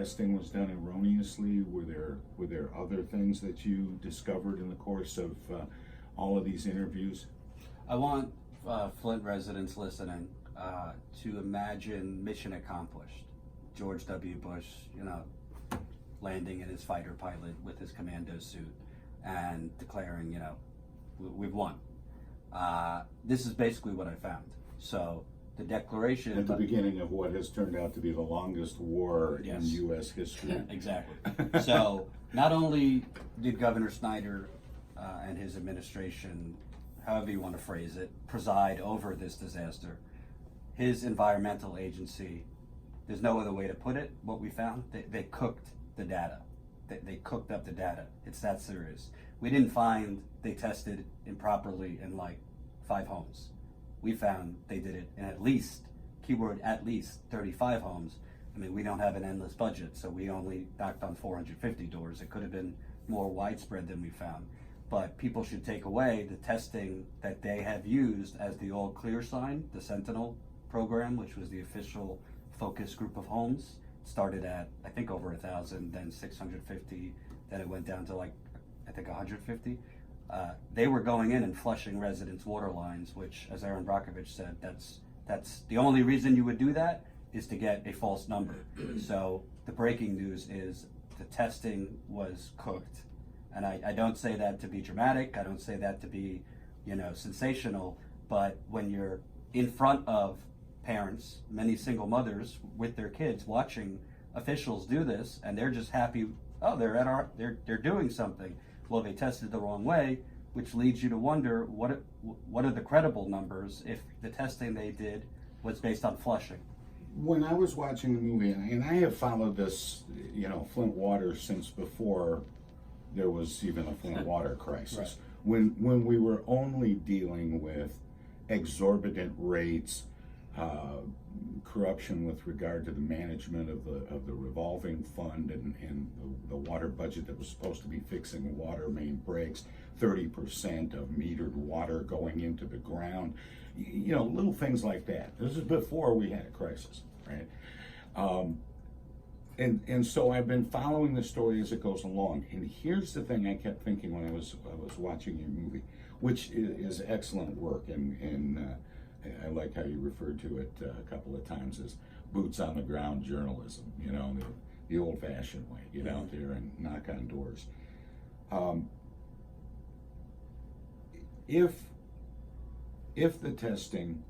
testing was done erroneously? Were there other things that you discovered in the course of all of these interviews? I want Flint residents listening to imagine mission accomplished. George W. Bush, landing in his fighter pilot with his commando suit and declaring, we've won. This is basically what I found. So the declaration at the beginning of what has turned out to be the longest war in U.S. history. Exactly. So not only did Governor Snyder and his administration, however you want to phrase it, preside over this disaster, his environmental agency, there's no other way to put it, what we found, they cooked the data. They cooked up the data. It's that serious. We didn't find they tested improperly in like 5 homes. We found they did it in at least, keyword at least, 35 homes. I mean, we don't have an endless budget, so we only knocked on 450 doors. It could have been more widespread than we found. But people should take away the testing that they have used as the all clear sign, the Sentinel program, which was the official focus group of homes. Started at, I think, over 1,000, then 650, then it went down to like, I think 150. They were going in and flushing residents' water lines, which, as Aaron Brockovich said, that's the only reason you would do that is to get a false number. So the breaking news is the testing was cooked. And I don't say that to be dramatic. I don't say that to be, sensational. But when you're in front of parents, many single mothers with their kids watching officials do this, and they're just happy, oh, they're doing something. Well, they tested the wrong way, which leads you to wonder what are the credible numbers if the testing they did was based on flushing. When I was watching the movie, and I have followed this, Flint water since before there was even a Flint water crisis. Right. When we were only dealing with exorbitant rates, corruption with regard to the management of the revolving fund and the water budget that was supposed to be fixing water main breaks, 30% of metered water going into the ground, little things like that. This is before we had a crisis, right? And so I've been following the story as it goes along. And here's the thing I kept thinking when I was watching your movie, which is excellent work, and I like how you referred to it a couple of times as boots on the ground journalism, the old-fashioned way, get out there and knock on doors. If the testing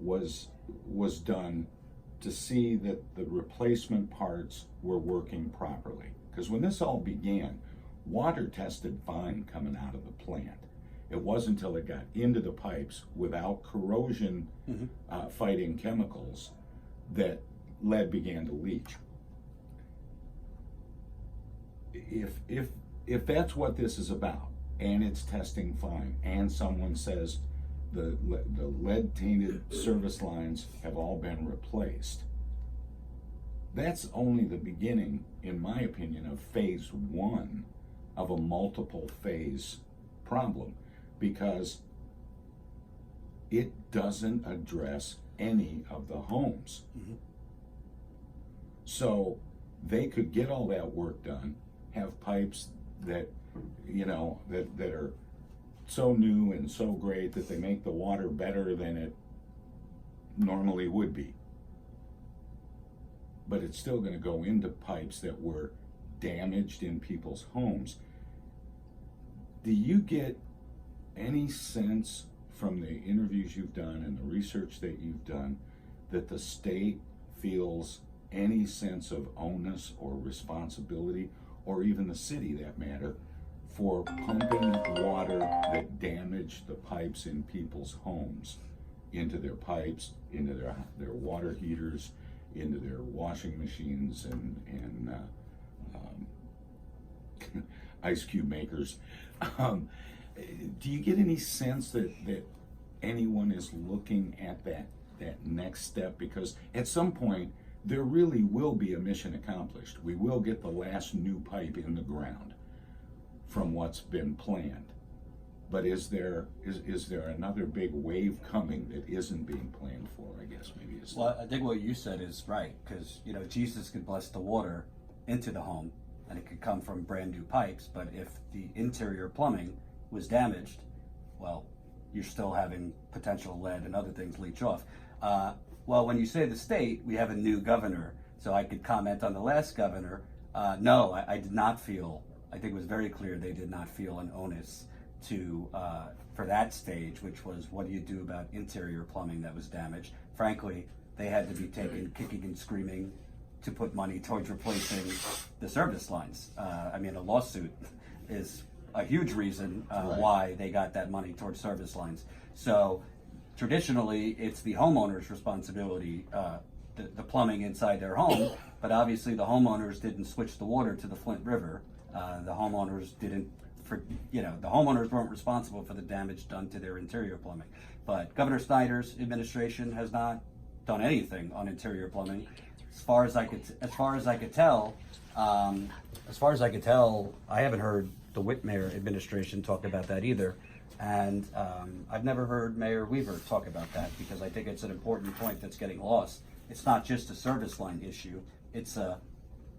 was done to see that the replacement parts were working properly, because when this all began, water tested fine coming out of the plant. It wasn't until it got into the pipes without corrosion fighting chemicals that lead began to leach. If that's what this is about, and it's testing fine, and someone says the lead tainted service lines have all been replaced, that's only the beginning, in my opinion, of phase 1 of a multiple phase problem, because it doesn't address any of the homes. So they could get all that work done, have pipes that that are so new and so great that they make the water better than it normally would be, but it's still going to go into pipes that were damaged in people's homes. Do you get any sense from the interviews you've done and the research that you've done that the state feels any sense of onus or responsibility, or even the city that matter, for pumping water that damaged the pipes in people's homes into their pipes, into their water heaters, into their washing machines and ice cube makers? Do you get any sense that anyone is looking at that next step? Because at some point there really will be a mission accomplished. We will get the last new pipe in the ground from what's been planned. But is there another big wave coming that isn't being planned for, I guess maybe is. Well, I think what you said is right, because Jesus could bless the water into the home, and it could come from brand new pipes, but if the interior plumbing was damaged, well, you're still having potential lead and other things leach off. Well, when you say the state, we have a new governor, so I could comment on the last governor. No, I did not feel, I think it was very clear they did not feel an onus to, for that stage, which was what do you do about interior plumbing that was damaged. Frankly, they had to be taken kicking and screaming to put money towards replacing the service lines. I mean, a lawsuit is a huge reason why they got that money towards service lines. So traditionally, it's the homeowner's responsibility, the plumbing inside their home, but obviously the homeowners didn't switch the water to the Flint River. The homeowners the homeowners weren't responsible for the damage done to their interior plumbing. But Governor Snyder's administration has not done anything on interior plumbing. As far as I could tell, I haven't heard the Whitmer administration talk about that either. And I've never heard Mayor Weaver talk about that, because I think it's an important point that's getting lost. It's not just a service line issue. It's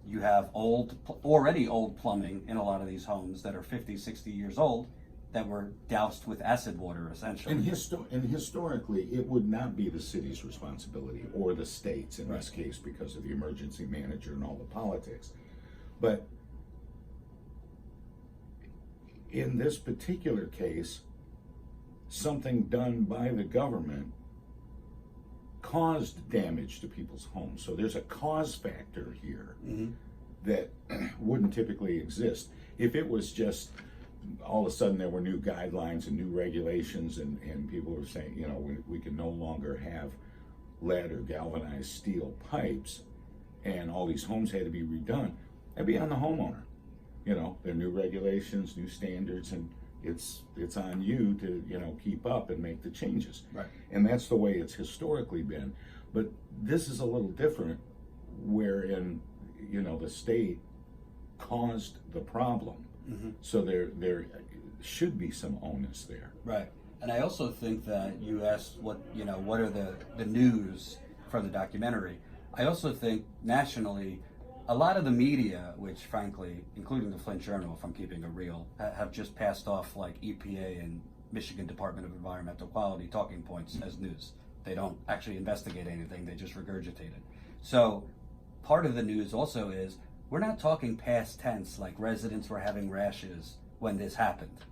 you have already old plumbing in a lot of these homes that are 50, 60 years old that were doused with acid water, essentially. And historically, it would not be the city's responsibility, or the state's in this case, because of the emergency manager and all the politics. But in this particular case, something done by the government caused damage to people's homes. So there's a cause factor here that wouldn't typically exist. If it was just all of a sudden there were new guidelines and new regulations, and people were saying, you know, we can no longer have lead or galvanized steel pipes, and all these homes had to be redone, that'd be on the homeowner. You know, there are new regulations, new standards, and it's on you to, you know, keep up and make the changes. Right. And that's the way it's historically been. But this is a little different, wherein, you know, the state caused the problem. So there should be some onus there. Right. And I also think that you asked what are the news from the documentary. I also think nationally, a lot of the media, which frankly, including the Flint Journal, if I'm keeping it real, have just passed off like EPA and Michigan Department of Environmental Quality talking points as news. They don't actually investigate anything, they just regurgitate it. So part of the news also is, we're not talking past tense like residents were having rashes when this happened.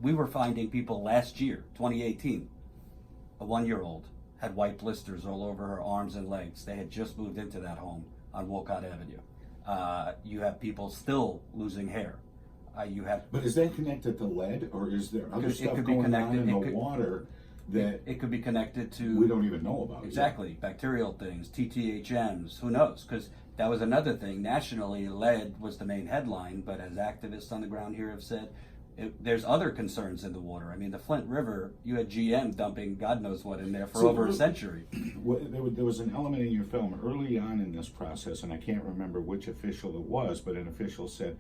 We were finding people last year, 2018, a 1-year-old had white blisters all over her arms and legs. They had just moved into that home on Wolcott Avenue. You have people still losing hair. But is that connected to lead, or is there other stuff going on in the water that it could be connected to, we don't even know about? Exactly, bacterial things, TTHMs, who knows? Because that was another thing. Nationally, lead was the main headline, but as activists on the ground here have said, there's other concerns in the water. I mean, the Flint River, you had GM dumping God knows what in there for over a century. There was an element in your film early on in this process, and I can't remember which official it was, but an official said,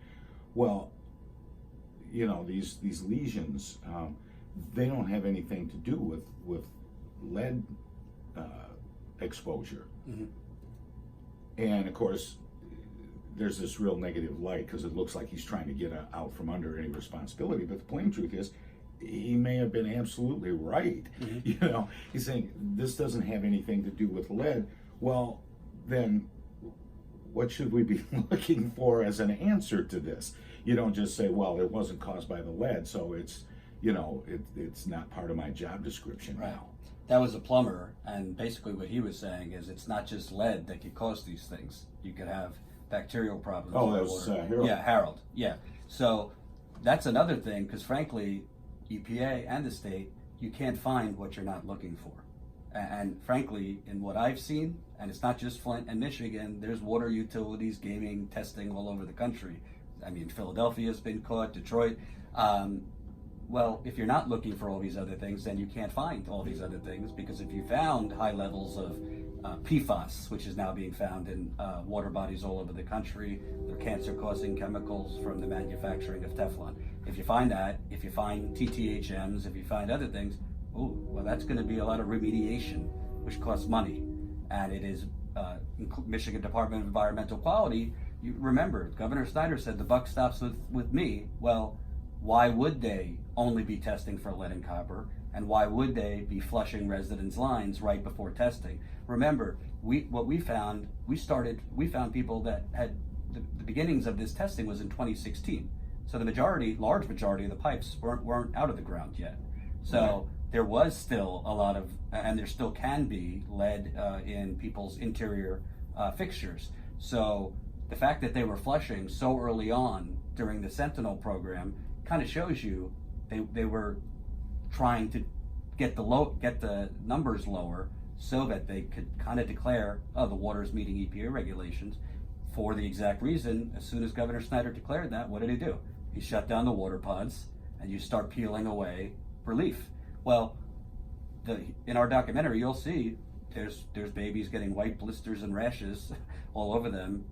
well, you know, these lesions, they don't have anything to do with lead exposure. And of course, there's this real negative light because it looks like he's trying to get out from under any responsibility. But the plain truth is, he may have been absolutely right. You know, he's saying this doesn't have anything to do with lead. Well, then what should we be looking for as an answer to this? You don't just say, well, it wasn't caused by the lead, so it's, you know, it's not part of my job description now. That was a plumber, and basically what he was saying is it's not just lead that could cause these things. You could have bacterial problems. Oh, that was Harold. Yeah, Harold. Yeah. So that's another thing, because frankly, EPA and the state, you can't find what you're not looking for. And frankly, in what I've seen, and it's not just Flint and Michigan, there's water utilities, gaming, testing all over the country. I mean, Philadelphia's been caught, Detroit. Well, if you're not looking for all these other things, then you can't find all these other things, because if you found high levels of PFAS, which is now being found in water bodies all over the country, they're cancer-causing chemicals from the manufacturing of Teflon. If you find that, if you find TTHMs, if you find other things, well, that's going to be a lot of remediation, which costs money. And it is Michigan Department of Environmental Quality You remember, Governor Snyder said the buck stops with me. Well, why would they only be testing for lead and copper? And why would they be flushing residents' lines right before testing? Remember, we found people that had the beginnings of this testing was in 2016. So the large majority of the pipes weren't out of the ground yet. So there was still a lot of, and there still can be lead in people's interior fixtures. So the fact that they were flushing so early on during the Sentinel program kind of shows you they were trying to get the numbers lower so that they could kind of declare, oh, the water is meeting EPA regulations, for the exact reason, as soon as Governor Snyder declared that, what did he do? He shut down the water pods, and you start peeling away relief. Well, in our documentary, you'll see there's babies getting white blisters and rashes all over them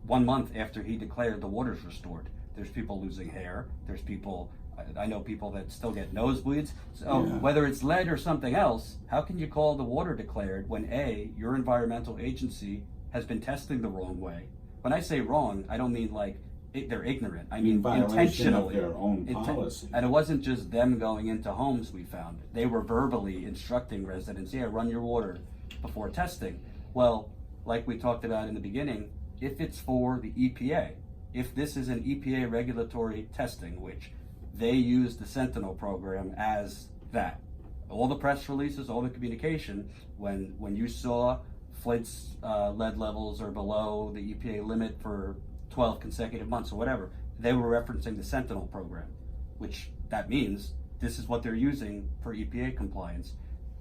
1 month after he declared the water's restored. There's people losing hair. There's people, I know people that still get nosebleeds. So whether it's lead or something else, how can you call the water declared when A, your environmental agency has been testing the wrong way? When I say wrong, I don't mean like they're ignorant. I mean intentionally. Of their own policy. And it wasn't just them going into homes we found. They were verbally instructing residents, run your water before testing. Well, like we talked about in the beginning, if it's for the EPA, if this is an EPA regulatory testing, which they use the Sentinel program as that. All the press releases, all the communication, when you saw Flint's lead levels are below the EPA limit for 12 consecutive months or whatever, they were referencing the Sentinel program, which that means this is what they're using for EPA compliance.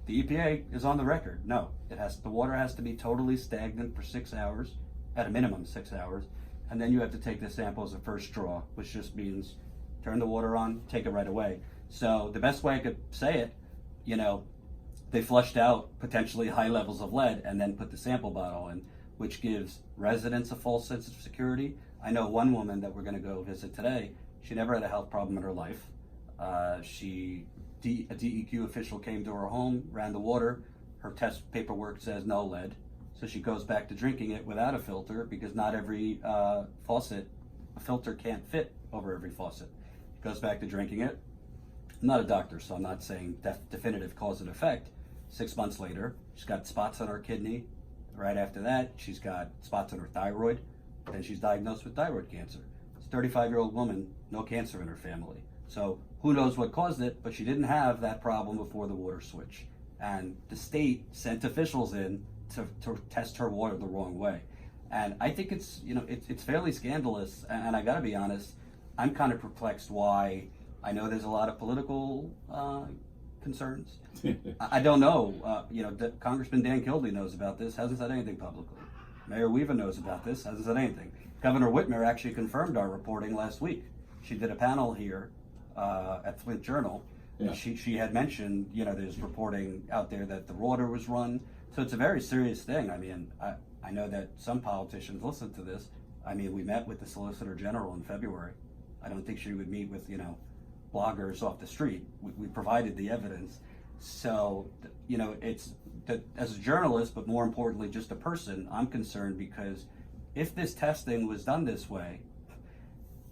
The EPA is on the record. No, the water has to be totally stagnant for 6 hours, at a minimum 6 hours, and then you have to take the sample as a first draw, which just means turn the water on, take it right away. So the best way I could say it, they flushed out potentially high levels of lead and then put the sample bottle in, which gives residents a false sense of security. I know one woman that we're going to go visit today. She never had a health problem in her life. A DEQ official came to her home, ran the water. Her test paperwork says no lead. So she goes back to drinking it without a filter because not every a filter can't fit over every faucet. Goes back to drinking it. I'm not a doctor, so I'm not saying definitive cause and effect. 6 months later, she's got spots on her kidney. Right after that, she's got spots on her thyroid. Then she's diagnosed with thyroid cancer. It's a 35-year-old woman, no cancer in her family. So who knows what caused it, but she didn't have that problem before the water switch. And the state sent officials in to test her water the wrong way. And I think it's fairly scandalous. And I got to be honest, I'm kind of perplexed why. I know there's a lot of political concerns. I don't know. Congressman Dan Kildee knows about this, hasn't said anything publicly. Mayor Weaver knows about this, hasn't said anything. Governor Whitmer actually confirmed our reporting last week. She did a panel here at Flint Journal. Yeah. She had mentioned, there's reporting out there that the water was run. So it's a very serious thing. I mean, I know that some politicians listen to this. I mean, we met with the Solicitor General in February. I don't think she would meet with, bloggers off the street. We provided the evidence. So, it's that as a journalist, but more importantly, just a person, I'm concerned because if this testing was done this way,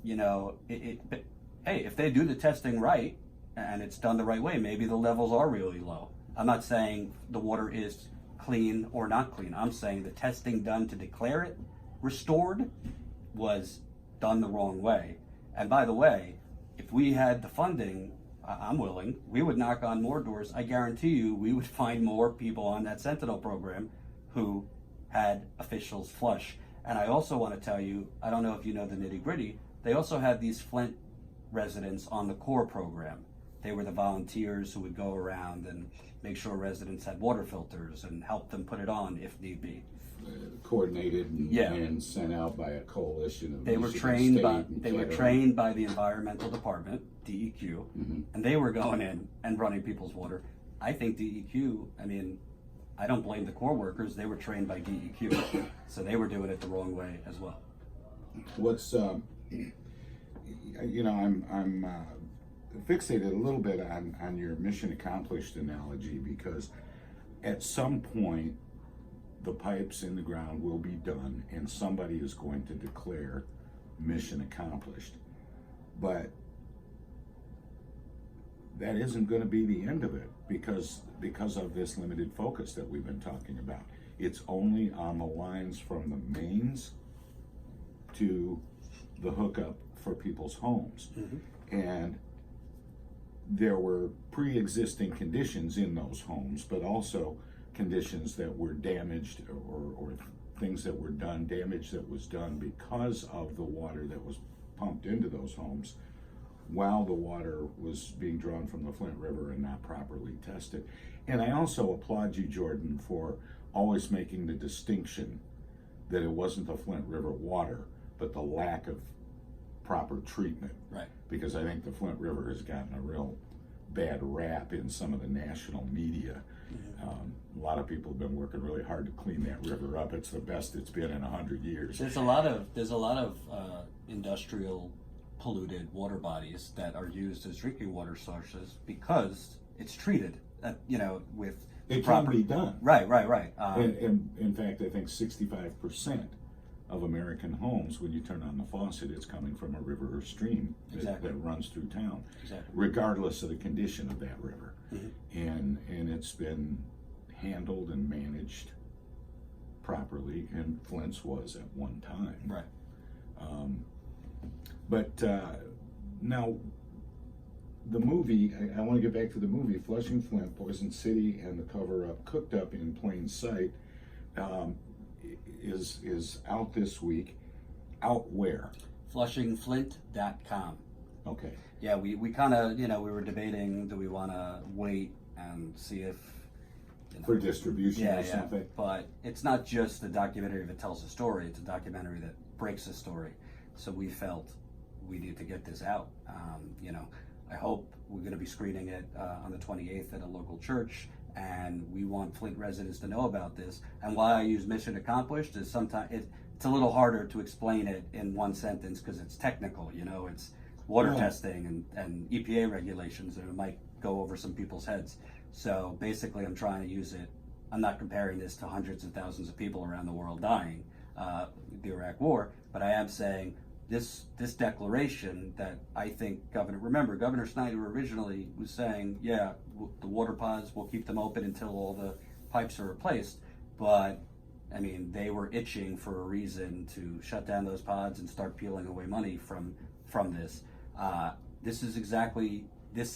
but, hey, if they do the testing right and it's done the right way, maybe the levels are really low. I'm not saying the water is clean or not clean. I'm saying the testing done to declare it restored was done the wrong way. And by the way, if we had the funding, I'm willing, we would knock on more doors. I guarantee you we would find more people on that Sentinel program who had officials flush. And I also want to tell you, I don't know if you know the nitty gritty, they also had these Flint residents on the core program. They were the volunteers who would go around and make sure residents had water filters and help them put it on if need be. Coordinated and sent out by a coalition of they were trained by the environmental department, DEQ, and they were going in and running people's water. I think DEQ, I don't blame the core workers, they were trained by DEQ, so they were doing it the wrong way as well. What's I'm fixated a little bit on your mission accomplished analogy because at some point the pipes in the ground will be done, and somebody is going to declare mission accomplished. But that isn't going to be the end of it, because of this limited focus that we've been talking about. It's only on the lines from the mains to the hookup for people's homes. And there were pre-existing conditions in those homes, but also conditions that were damaged, or things that were done, damage that was done because of the water that was pumped into those homes while the water was being drawn from the Flint River and not properly tested. And I also applaud you, Jordan, for always making the distinction that it wasn't the Flint River water, but the lack of proper treatment. Right. Because I think the Flint River has gotten a real bad rap in some of the national media. A lot of people have been working really hard to clean that river up. It's the best it's been in 100 years. There's a lot of industrial polluted water bodies that are used as drinking water sources because it's treated, with It proper. can be done. Right. And in fact, I think 65% of American homes, when you turn on the faucet, it's coming from a river or stream that runs through town, regardless of the condition of that river. And it's been handled and managed properly, and Flint's was at one time. Right. But now, the movie, I want to get back to the movie, Flushing Flint, Poison City, and the cover-up, Cooked Up in Plain Sight, is out this week. Out where? FlushingFlint.com. Okay. Yeah, we kind of, we were debating, do we want to wait and see if... For distribution or something? But it's not just a documentary that tells a story, it's a documentary that breaks a story. So we felt we need to get this out. I hope we're going to be screening it on the 28th at a local church, and we want Flint residents to know about this. And why I use mission accomplished is sometimes it's a little harder to explain it in one sentence because it's technical, it's water testing and EPA regulations, and it might go over some people's heads. So basically I'm trying to use it, I'm not comparing this to hundreds of thousands of people around the world dying, the Iraq War, but I am saying this declaration that I think Governor Snyder originally was saying, the water pods, we'll keep them open until all the pipes are replaced. But I mean, they were itching for a reason to shut down those pods and start peeling away money from this. This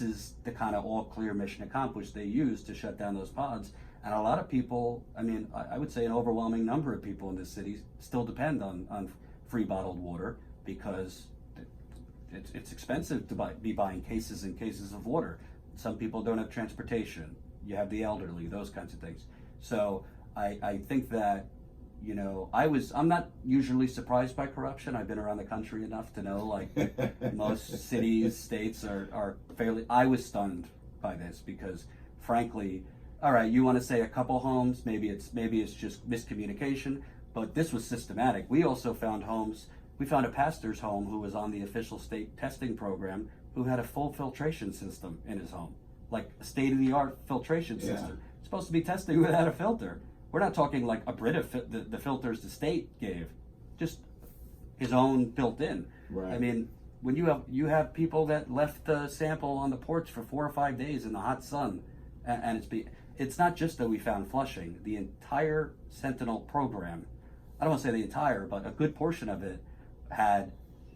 is the kind of all clear mission accomplished they use to shut down those pods. And a lot of people, I would say an overwhelming number of people in this city still depend on free bottled water, because it's expensive to be buying cases and cases of water. Some people don't have transportation. You have the elderly, those kinds of things. So I think that, I'm not usually surprised by corruption. I've been around the country enough to know, most cities, states are fairly, I was stunned by this because, frankly, all right, you want to say a couple homes, maybe it's just miscommunication, but this was systematic. We also found we found a pastor's home who was on the official state testing program who had a full filtration system in his home, like a state-of-the-art filtration system. It's supposed to be testing without a filter. We're not talking like a Brita, the filters the state gave, just his own built in. Right. When you have people that left the sample on the porch for 4 or 5 days in the hot sun, and it's not just that we found Flushing. The entire Sentinel program, I don't want to say the entire, but a good portion of it had,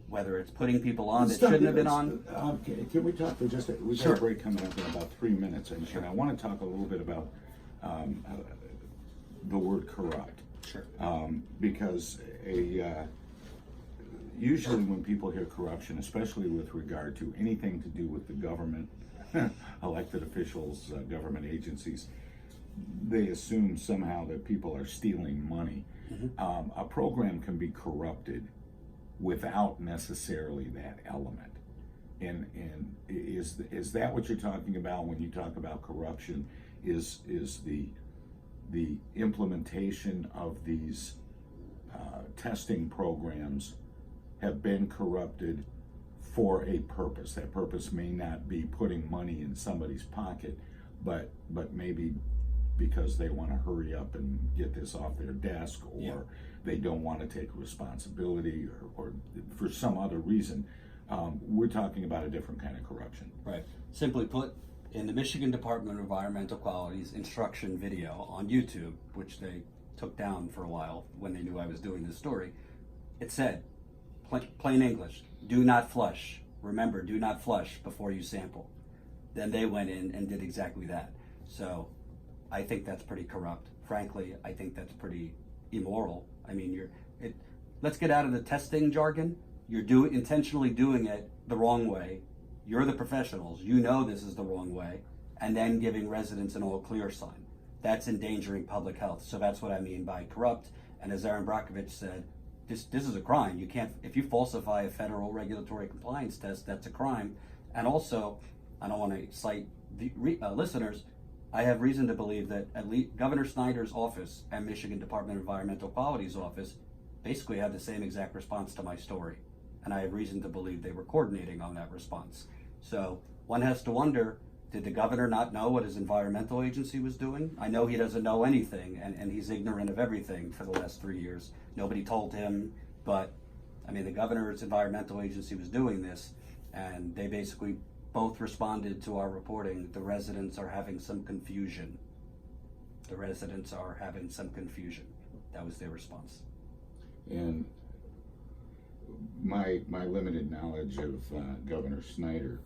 whether it's putting people on that shouldn't have been on. Okay, can we talk for just we've got a break coming up in about 3 minutes, and I want to talk a little bit about the word corrupt. Sure. Because usually when people hear corruption, especially with regard to anything to do with the government, elected officials, government agencies, they assume somehow that people are stealing money. A program can be corrupted without necessarily that element. And is that what you're talking about when you talk about corruption? Is the implementation of these testing programs have been corrupted for a purpose? That purpose may not be putting money in somebody's pocket, but maybe because they want to hurry up and get this off their desk, or Yeah. they don't want to take responsibility, or for some other reason. We're talking about a different kind of corruption. Right. Simply put, in the Michigan Department of Environmental Quality's instruction video on YouTube, which they took down for a while when they knew I was doing this story, it said, plain English, do not flush. Remember, do not flush before you sample. Then they went in and did exactly that. So I think that's pretty corrupt. Frankly, I think that's pretty immoral. I mean, let's get out of the testing jargon. You're intentionally doing it the wrong way. You're the professionals. You know this is the wrong way. And then giving residents an all clear sign. That's endangering public health. So that's what I mean by corrupt. And as Aaron Brockovich said, this is a crime. You can't, if you falsify a federal regulatory compliance test, that's a crime. And also, I don't want to cite the listeners, I have reason to believe that at least Governor Snyder's office and Michigan Department of Environmental Quality's office basically had the same exact response to my story. And I have reason to believe they were coordinating on that response. So one has to wonder, did the governor not know what his environmental agency was doing? I know he doesn't know anything, and he's ignorant of everything for the last 3 years. Nobody told him, but I mean, the governor's environmental agency was doing this, and they basically both responded to our reporting. The residents are having some confusion. The residents are having some confusion. That was their response. And my limited knowledge of Governor Snyder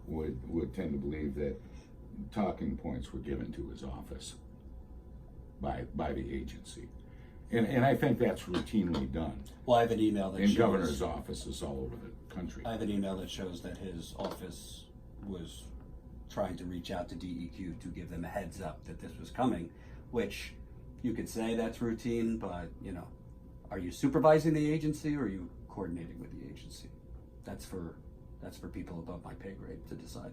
would tend to believe that talking points were given to his office by the agency, and I think that's routinely done. Well, I have an email that in shows, governors' offices all over the country. I have an email that shows that his office was trying to reach out to DEQ to give them a heads up that this was coming, which you could say that's routine, but you know, are you supervising the agency or are you coordinating with the agency? That's for people above my pay grade to decide.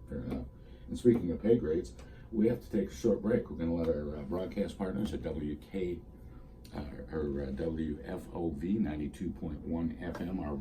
Fair enough. And speaking of pay grades, we have to take a short break. We're going to let our broadcast partners at WFOV 92.1 FM, our